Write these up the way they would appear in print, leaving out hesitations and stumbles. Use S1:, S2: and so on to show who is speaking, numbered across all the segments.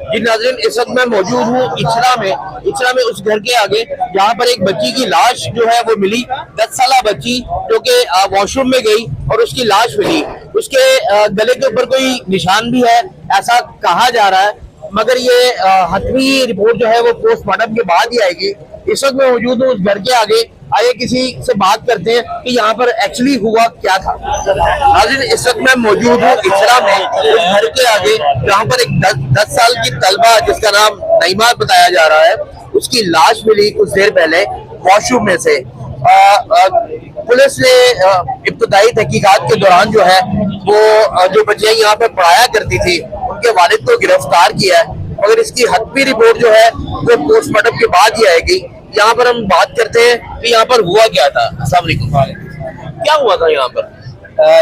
S1: जी नाज़रीन, इस वक्त मैं मौजूद हूँ इचरा में उस घर के आगे जहाँ पर एक बच्ची की लाश जो है वो मिली। 10 साल बच्ची जो कि वॉशरूम में गई और उसकी लाश मिली। उसके गले के ऊपर कोई निशान भी है ऐसा कहा जा रहा है, मगर ये हतमी रिपोर्ट जो है वो पोस्टमार्टम के बाद ही आएगी। इस वक्त मैं मौजूद हूँ उस घर के आगे। आइए किसी से बात करते हैं कि यहाँ पर एक्चुअली हुआ क्या था। नाज़रीन, इस वक्त मैं मौजूद हूँ इचरा में उस घर के आगे जहाँ पर एक 10 साल की तलबा जिसका नाम नईमा बताया जा रहा है, उसकी लाश मिली कुछ देर पहले वॉशरूम में से। पुलिस ने इब्तदाई तहकीकात के दौरान जो है वो जो बच्चियां यहाँ पे पढ़ाया करती थी उनके वालिद को गिरफ्तार किया है, मगर इसकी हतमी रिपोर्ट जो है वो पोस्टमार्टम के बाद ही आएगी। यहाँ पर हम बात करते हैं कि यहाँ पर हुआ क्या था। अस्सलाम वालेकुम, क्या हुआ था यहाँ पर?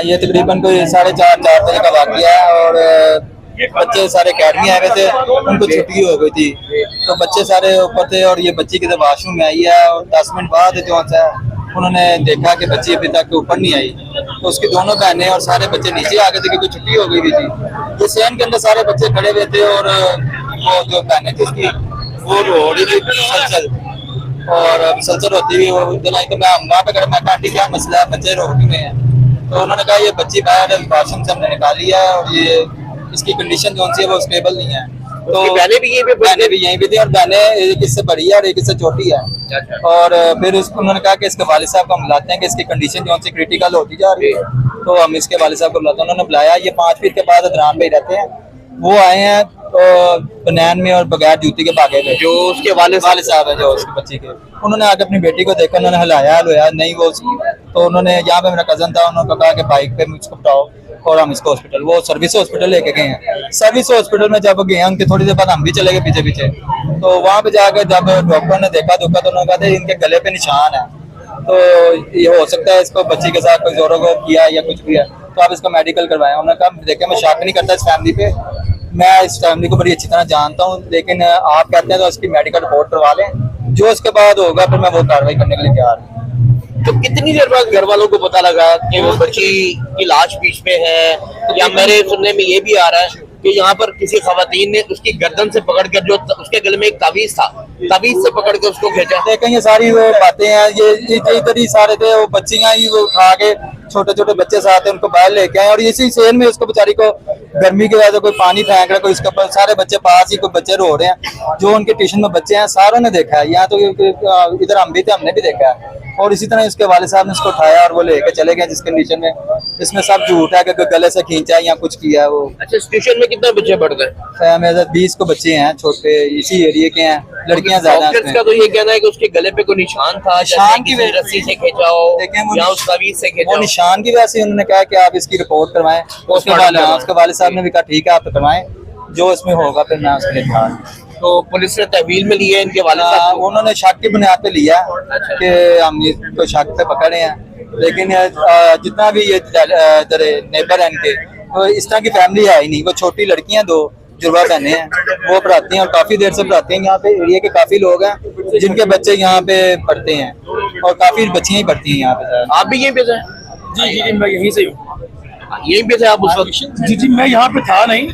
S2: ये तकरीबन कोई 4:30 बजे का वाक़या है और बच्चे सारे अकेडमी आए हुए थे, उनको छुट्टी हो गई थी तो बच्चे सारे ऊपर थे और ये बच्ची किधर वॉशरूम में आई है और 10 मिनट बाद जो है उन्होंने देखा कि बच्ची अभी तक ऊपर नहीं आई, तो उसकी दोनों बहनें और सारे बच्चे नीचे आ गए थे क्योंकि छुट्टी हो गई हुई थी। ये सेन के अंदर सारे बच्चे खड़े हुए थे और वो जो बहनें थी उसकी वो रो रही थी मुसलसल, और मुसलसल होती हुई वो इधर आई तो मैं वहाँ पे कहा, मैं आंटी क्या मसला है, बच्चे रो क्यों हैं? तो उन्होंने कहा ये बच्ची बाहर वॉशरूम से हमने निकाली है और ये इसकी कंडीशन जो सी है वो स्टेबल नहीं है। तो
S1: बहनें भी
S2: यहीं पे थी और बहनें एक इससे बड़ी है और एक इससे छोटी है। और फिर उसको उन्होंने कहा कि इसके वालिद साहब को हम बुलाते हैं कि इसकी कंडीशन जो सी क्रिटिकल होती जा रही है, तो हम इसके वालिद साहब को बुलाते हैं। उन्होंने बुलाया, ये 5 फीट के बाद अदरान में रहते हैं, वो आए हैं तो बनैन में और बगैर जूती के भागे थे।
S1: जो उसके वालिद
S2: साहब है जो उसकी बच्ची के, उन्होंने आके अपनी बेटी को देखा, उन्होंने हिलाया नहीं वो तो उन्होंने यहाँ पे मेरा कजन था, उन्होंने कहा कि बाइक पे मुझको उठाओ और हम इसको हॉस्पिटल, वो सर्विस हॉस्पिटल लेके गए हैं। सर्विस हॉस्पिटल में जब गए उनके थोड़ी देर बाद हम भी चले गए पीछे पीछे, तो वहाँ पे जाकर जब डॉक्टर ने देखा तो उन्होंने कहा इनके गले पे निशान है, तो ये हो सकता है इसको बच्ची के साथ कोई जोरों को किया या कुछ भी है, तो आप इसको मेडिकल करवाएं। उन्होंने कहा देखे मैं शक नहीं करता इस फैमिली पे, मैं इस फैमिली को बड़ी अच्छी तरह जानता हूँ, लेकिन आप कहते हैं तो उसकी मेडिकल रिपोर्ट करवा लें, जो उसके बाद होगा फिर मैं वो कार्रवाई करने के लिए तैयार हूँ।
S1: तो कितनी देर बाद घर वालों को पता लगा कि वो बच्ची की लाश बीच में है? या मेरे सुनने में ये भी आ रहा है कि यहाँ पर किसी खवातीन ने उसकी गर्दन से पकड़कर, जो उसके गले में एक तावीज था, तावीज से पकड़ के उसको खींचा।
S2: देखें ये सारी वो बातें हैं, ये इधर ही सारे थे, वो बच्चियां ही वो उठा के छोटे छोटे बच्चे साथ उनको बाहर लेके आए और इसी सेन में उसको बेचारी को गर्मी की वजह से कोई पानी फेंक रहा है, कोई इसके ऊपर, सारे बच्चे पास ही कोई बच्चे रो रहे हैं, जो उनके ट्यूशन में बच्चे हैं सारों ने देखा है। यहाँ तो इधर हम भी थे, हमने भी देखा है। और इसी तरह इसके वाले साहब ने इसको उठाया और वो लेके चले गए, जिस कंडीशन में इसमें सब झूठ है कि गले से खींचा या कुछ किया है वो।
S1: अच्छा, ट्यूशन में कितने बच्चे पढ़ गए?
S2: मेरे 20 को बच्चे हैं छोटे, इसी एरिया के हैं, लड़कियां ज्यादा हैं।
S1: का तो ये कहना है कि उसके गले पे कोई निशान था, निशान की रस्सी से खींचा हो या उस तावीज से खींचा हो।
S2: निशान की वजह से उन्होंने कहा कि आप इसकी रिपोर्ट करवाएं, उसके वाले साहब ने भी कहा ठीक है आप करवाएं, जो इसमें होगा फिर मैं उसके लिए।
S1: तो पुलिस ने तहवील में लिया इनके वाले साहब?
S2: उन्होंने शक की बुनियाद पे लिया कि हम इसको शक पे पकड़े हैं, लेकिन जितना भी ये नेबर है इनके, तो इस तरह की फैमिली है ही नहीं। वो छोटी लड़कियां 2 जुड़वा बहने हैं, वो पढ़ाती हैं और काफी देर से पढ़ाते हैं। यहाँ पे एरिया के काफी लोग हैं जिनके बच्चे यहाँ पे पढ़ते हैं और काफी बच्चियां ही पढ़ती हैं यहाँ पे।
S1: आप भी यहीं पे थे?
S3: जी मैं यहीं से हूँ।
S1: यहीं पे थे आप उस वक्त?
S3: जी मैं यहाँ पे था नहीं,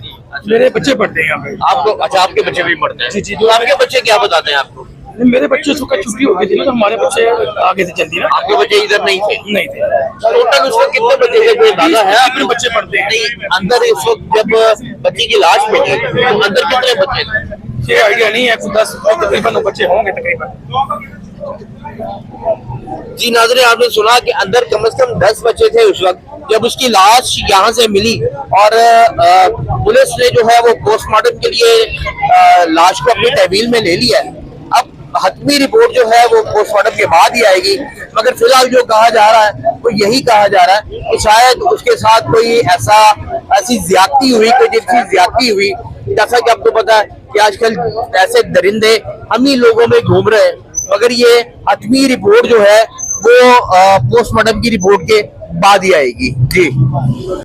S3: मेरे बच्चे पढ़ते हैं यहाँ पे।
S1: आपको? अच्छा, आपके बच्चे भी पढ़ते हैं?
S3: जी।
S1: तो आपके बच्चे क्या बताते हैं आपको?
S3: मेरे बच्चे सुबह छुट्टी हो गई थी ना, तो हमारे बच्चे आगे से चलती ना।
S1: आपके बच्चे इधर नहीं थे?
S3: नहीं थे।
S1: टोटल उस वक्त कितने बच्चे थे? कोई दादा है
S3: अपने बच्चे पढ़ते हैं?
S1: नहीं, अंदर इस वक्त जब बच्ची की लाश मिली तो अंदर कितने बच्चे थे?
S3: ये आइडिया नहीं है, 10 तकरीबन बच्चे होंगे तकरीबन।
S1: जी नाज़रीन, आपने सुना कि अंदर कम से कम 10 बच्चे थे उस वक्त जब उसकी लाश यहाँ से मिली। और पुलिस ने जो है वो पोस्टमार्टम के लिए लाश को अपनी तहवील में ले लिया है। अब हतमी रिपोर्ट जो है वो पोस्टमार्टम के बाद ही आएगी, मगर फिलहाल जो कहा जा रहा है वो यही कहा जा रहा है कि शायद उसके साथ कोई ऐसी ज्यादती हुई, कोई जिसकी ज्यादती हुई। जैसा कि आपको पता है कि आजकल ऐसे दरिंदे हम ही लोगों में घूम रहे हैं, मगर ये हतमी रिपोर्ट जो है वो पोस्टमार्टम की रिपोर्ट के बाद ही आएगी। जी।